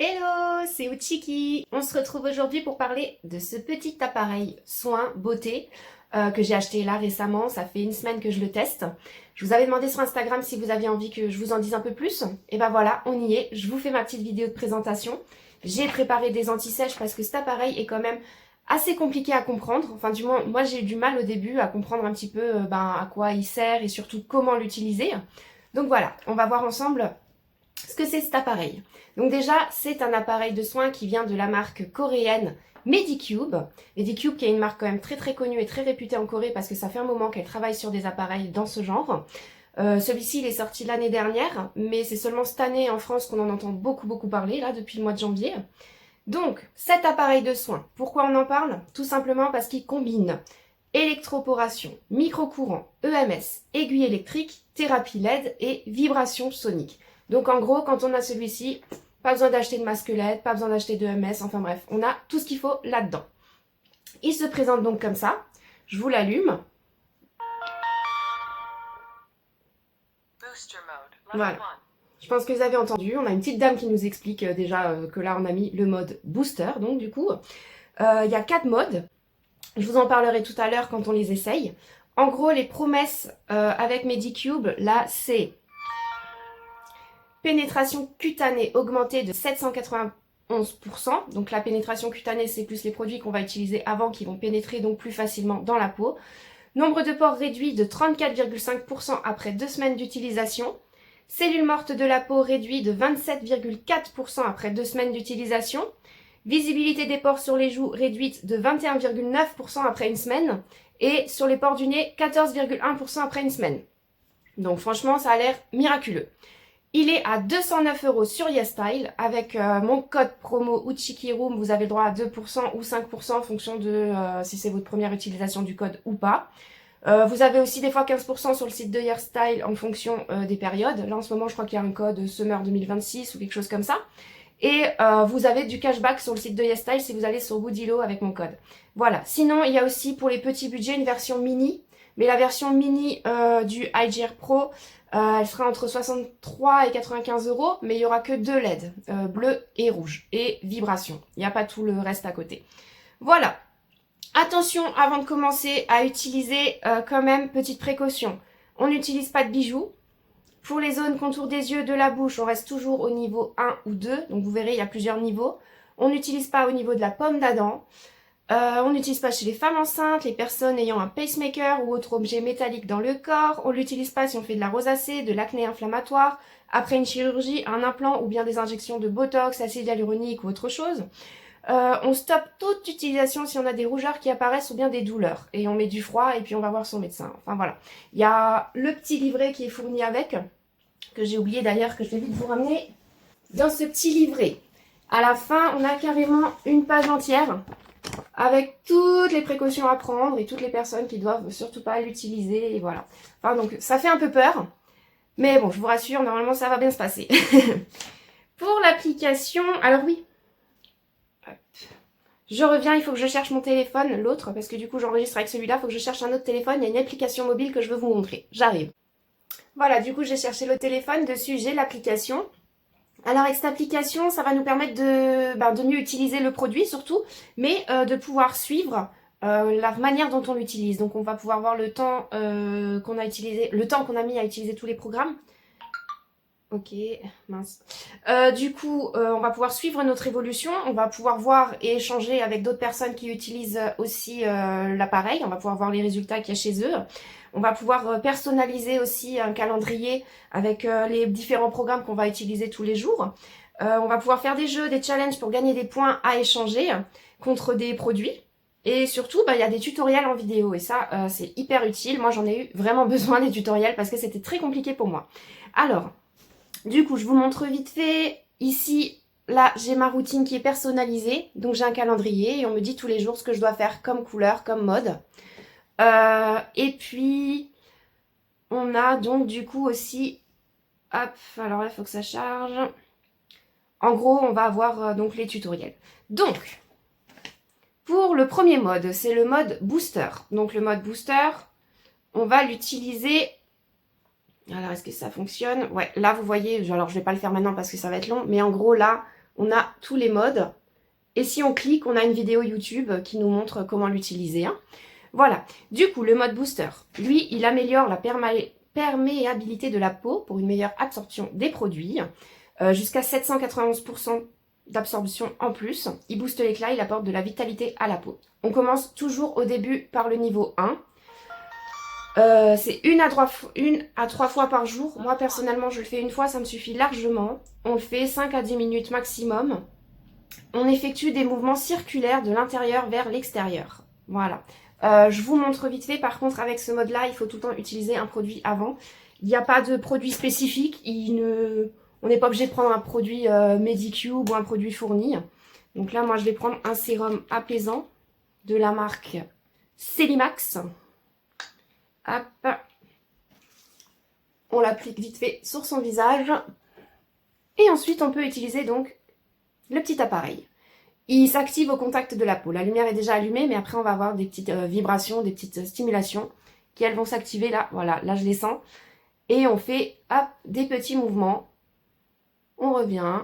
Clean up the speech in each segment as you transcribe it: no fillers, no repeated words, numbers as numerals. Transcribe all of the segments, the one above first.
Hello, c'est Uchiki. On se retrouve aujourd'hui pour parler de ce petit appareil soin beauté que j'ai acheté là récemment. Ça fait une semaine que je le teste. Je vous avais demandé sur Instagram si vous aviez envie que je vous en dise un peu plus. Et ben voilà, on y est. Je vous fais ma petite vidéo de présentation. J'ai préparé des anti-sèches parce que cet appareil est quand même assez compliqué à comprendre. Enfin du moins, moi j'ai eu du mal au début à comprendre un petit peu à quoi il sert et surtout comment l'utiliser. Donc voilà, on va voir ensemble ce que c'est cet appareil. Donc déjà, c'est un appareil de soins qui vient de la marque coréenne Medicube. Medicube qui est une marque quand même très très connue et très réputée en Corée parce que ça fait un moment qu'elle travaille sur des appareils dans ce genre. Celui-ci il est sorti l'année dernière, mais c'est seulement cette année en France qu'on en entend beaucoup parler, là depuis le mois de janvier. Donc, cet appareil de soins, pourquoi on en parle? Tout simplement parce qu'il combine électroporation, microcourant, EMS, aiguille électrique, thérapie LED et vibration sonique. Donc en gros, quand on a celui-ci, pas besoin d'acheter de masque LED, pas besoin d'acheter de EMS, enfin bref, on a tout ce qu'il faut là-dedans. Il se présente donc comme ça. Je vous l'allume. Voilà. Je pense que vous avez entendu, on a une petite dame qui nous explique déjà que là on a mis le mode booster, donc du coup, il y a 4 modes. Je vous en parlerai tout à l'heure quand on les essaye. En gros, les promesses avec Medicube, là, c'est pénétration cutanée augmentée de 791%. Donc la pénétration cutanée, c'est plus les produits qu'on va utiliser avant qui vont pénétrer donc plus facilement dans la peau. Nombre de pores réduit de 34,5% après 2 semaines d'utilisation. Cellules mortes de la peau réduit de 27,4% après 2 semaines d'utilisation. Visibilité des pores sur les joues réduite de 21,9% après une semaine. Et sur les pores du nez, 14,1% après une semaine. Donc franchement, ça a l'air miraculeux. Il est à 209 € sur YesStyle. Avec mon code promo UCHIKIROOM, vous avez le droit à 2% ou 5% en fonction de si c'est votre première utilisation du code ou pas. Vous avez aussi des fois 15% sur le site de YesStyle en fonction des périodes. Là en ce moment, je crois qu'il y a un code Summer 2026 ou quelque chose comme ça. Et vous avez du cashback sur le site de YesStyle si vous allez sur Woodillo avec mon code. Voilà. Sinon, il y a aussi pour les petits budgets une version mini. Mais la version mini du iGear Pro, elle sera entre 63 et 95 €. Mais il n'y aura que 2 LED, bleu et rouge. Et vibration. Il n'y a pas tout le reste à côté. Voilà. Attention avant de commencer à utiliser quand même, petite précaution. On n'utilise pas de bijoux. Pour les zones contour des yeux, de la bouche, on reste toujours au niveau 1 ou 2. Donc vous verrez, il y a plusieurs niveaux. On n'utilise pas au niveau de la pomme d'Adam. On n'utilise pas chez les femmes enceintes, les personnes ayant un pacemaker ou autre objet métallique dans le corps. On ne l'utilise pas si on fait de la rosacée, de l'acné inflammatoire, après une chirurgie, un implant ou bien des injections de botox, acide hyaluronique ou autre chose. On stoppe toute utilisation si on a des rougeurs qui apparaissent ou bien des douleurs. Et on met du froid et puis on va voir son médecin. Enfin voilà. Il y a le petit livret qui est fourni avec, que j'ai oublié d'ailleurs, que je vais vite vous ramener. Dans ce petit livret, à la fin, on a carrément une page entière avec toutes les précautions à prendre et toutes les personnes qui doivent surtout pas l'utiliser. Et voilà. Enfin donc ça fait un peu peur. Mais bon, je vous rassure, normalement ça va bien se passer. Pour l'application, alors oui. Je reviens, il faut que je cherche mon téléphone, l'autre, parce que du coup j'enregistre avec celui-là, il faut que je cherche un autre téléphone, il y a une application mobile que je veux vous montrer. J'arrive. Voilà, du coup j'ai cherché le téléphone, dessus j'ai l'application. Alors avec cette application, ça va nous permettre de mieux utiliser le produit surtout, mais de pouvoir suivre la manière dont on l'utilise. Donc on va pouvoir voir le temps qu'on a utilisé, le temps qu'on a mis à utiliser tous les programmes. Ok, mince. Du coup, on va pouvoir suivre notre évolution, on va pouvoir voir et échanger avec d'autres personnes qui utilisent aussi l'appareil, on va pouvoir voir les résultats qu'il y a chez eux. On va pouvoir personnaliser aussi un calendrier avec les différents programmes qu'on va utiliser tous les jours. On va pouvoir faire des jeux, des challenges pour gagner des points à échanger contre des produits. Et surtout, il y a des tutoriels en vidéo et ça, c'est hyper utile. Moi, j'en ai eu vraiment besoin des tutoriels parce que c'était très compliqué pour moi. Alors, du coup, je vous montre vite fait. Ici, là, j'ai ma routine qui est personnalisée. Donc, j'ai un calendrier et on me dit tous les jours ce que je dois faire comme couleur, comme mode. Et puis, on a donc du coup aussi... Hop, alors là, il faut que ça charge. En gros, on va avoir donc les tutoriels. Donc, pour le premier mode, c'est le mode booster. Donc, le mode booster, on va l'utiliser... Alors, est-ce que ça fonctionne? Ouais, là, vous voyez, alors je vais pas le faire maintenant parce que ça va être long, mais en gros, là, on a tous les modes. Et si on clique, on a une vidéo YouTube qui nous montre comment l'utiliser. Hein. Voilà. Du coup, le mode booster, lui, il améliore la perméabilité de la peau pour une meilleure absorption des produits. Jusqu'à 791% d'absorption en plus. Il booste l'éclat, il apporte de la vitalité à la peau. On commence toujours au début par le niveau 1. C'est une à trois fois par jour. Moi, personnellement, je le fais une fois, ça me suffit largement. On le fait 5 à 10 minutes maximum. On effectue des mouvements circulaires de l'intérieur vers l'extérieur. Voilà. Je vous montre vite fait. Par contre, avec ce mode-là, il faut tout le temps utiliser un produit avant. Il n'y a pas de produit spécifique. On n'est pas obligé de prendre un produit Medicube ou un produit fourni. Donc là, moi, je vais prendre un sérum apaisant de la marque Celimax. Hop. On l'applique vite fait sur son visage. Et ensuite, on peut utiliser donc le petit appareil. Il s'active au contact de la peau. La lumière est déjà allumée, mais après, on va avoir des petites vibrations, des petites stimulations qui, elles, vont s'activer là. Voilà, là, je les sens. Et on fait, hop, des petits mouvements. On revient.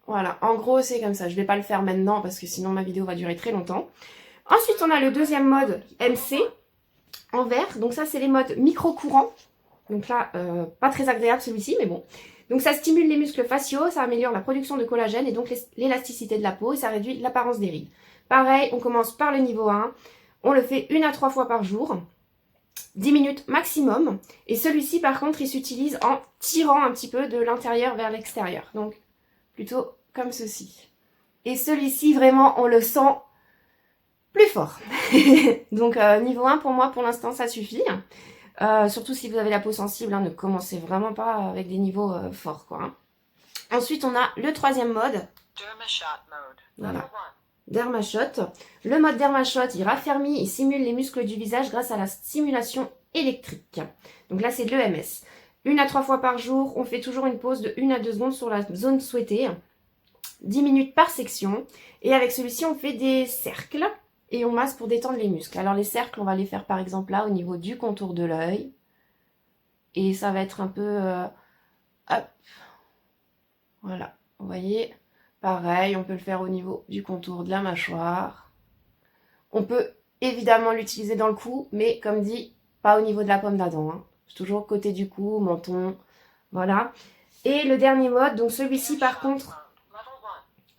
Voilà, en gros, c'est comme ça. Je ne vais pas le faire maintenant parce que sinon, ma vidéo va durer très longtemps. Ensuite, on a le deuxième mode MC en vert. Donc ça, c'est les modes micro-courants. Donc là, pas très agréable celui-ci, mais bon. Donc ça stimule les muscles faciaux, ça améliore la production de collagène et donc l'élasticité de la peau et ça réduit l'apparence des rides. Pareil, on commence par le niveau 1. On le fait 1 à 3 fois par jour. 10 minutes maximum. Et celui-ci, par contre, il s'utilise en tirant un petit peu de l'intérieur vers l'extérieur. Donc, plutôt comme ceci. Et celui-ci, vraiment, on le sent plus fort. Donc, niveau 1, pour moi, pour l'instant, ça suffit. Surtout si vous avez la peau sensible, hein, ne commencez vraiment pas avec des niveaux forts, quoi. Hein. Ensuite, on a le troisième mode. Dermashot mode. Voilà. Dermashot. Le mode Dermashot, il raffermit et simule les muscles du visage grâce à la stimulation électrique. Donc là, c'est de l'EMS. 1 à 3 fois par jour, on fait toujours une pause de 1 à 2 secondes sur la zone souhaitée. 10 minutes par section. Et avec celui-ci, on fait des cercles. Et on masse pour détendre les muscles. Alors les cercles, on va les faire par exemple là au niveau du contour de l'œil. Et ça va être un peu... hop. Voilà, vous voyez. Pareil, on peut le faire au niveau du contour de la mâchoire. On peut évidemment l'utiliser dans le cou, mais comme dit, pas au niveau de la pomme d'Adam. Hein. Toujours côté du cou, menton, voilà. Et le dernier mode, donc celui-ci par contre,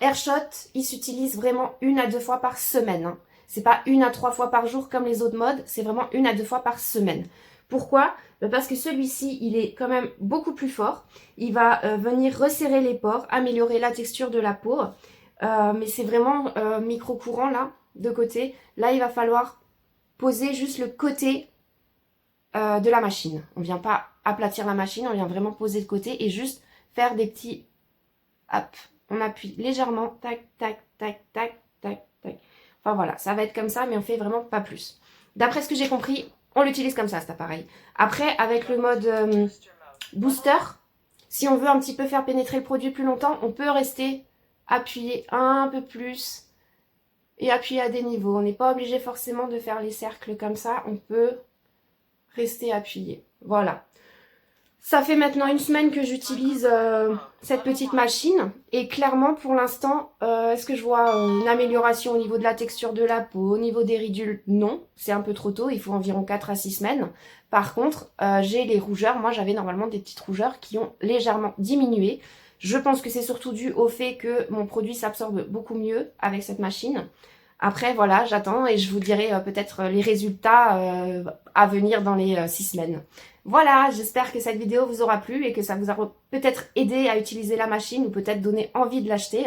Airshot, il s'utilise vraiment 1 à 2 fois par semaine. Hein. C'est pas 1 à 3 fois par jour comme les autres modes, c'est vraiment 1 à 2 fois par semaine. Pourquoi? Parce que celui-ci, il est quand même beaucoup plus fort. Il va venir resserrer les pores, améliorer la texture de la peau. Mais c'est vraiment micro-courant là, de côté. Là, il va falloir poser juste le côté de la machine. On ne vient pas aplatir la machine, on vient vraiment poser le côté et juste faire des petits... Hop, on appuie légèrement, tac, tac, tac, tac, tac, tac. Enfin voilà, ça va être comme ça, mais on fait vraiment pas plus. D'après ce que j'ai compris, on l'utilise comme ça, cet appareil. Après, avec le mode booster, si on veut un petit peu faire pénétrer le produit plus longtemps, on peut rester appuyé un peu plus et appuyer à des niveaux. On n'est pas obligé forcément de faire les cercles comme ça, on peut rester appuyé. Voilà. Ça fait maintenant 1 semaine que j'utilise cette petite machine et clairement pour l'instant, est-ce que je vois une amélioration au niveau de la texture de la peau, au niveau des ridules? Non, c'est un peu trop tôt, il faut environ 4 à 6 semaines. Par contre, j'ai les rougeurs, moi j'avais normalement des petites rougeurs qui ont légèrement diminué. Je pense que c'est surtout dû au fait que mon produit s'absorbe beaucoup mieux avec cette machine. Après, voilà, j'attends et je vous dirai peut-être les résultats à venir dans les 6 semaines. Voilà, j'espère que cette vidéo vous aura plu et que ça vous a peut-être aidé à utiliser la machine ou peut-être donné envie de l'acheter.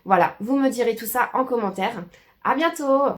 Voilà, vous me direz tout ça en commentaire. À bientôt!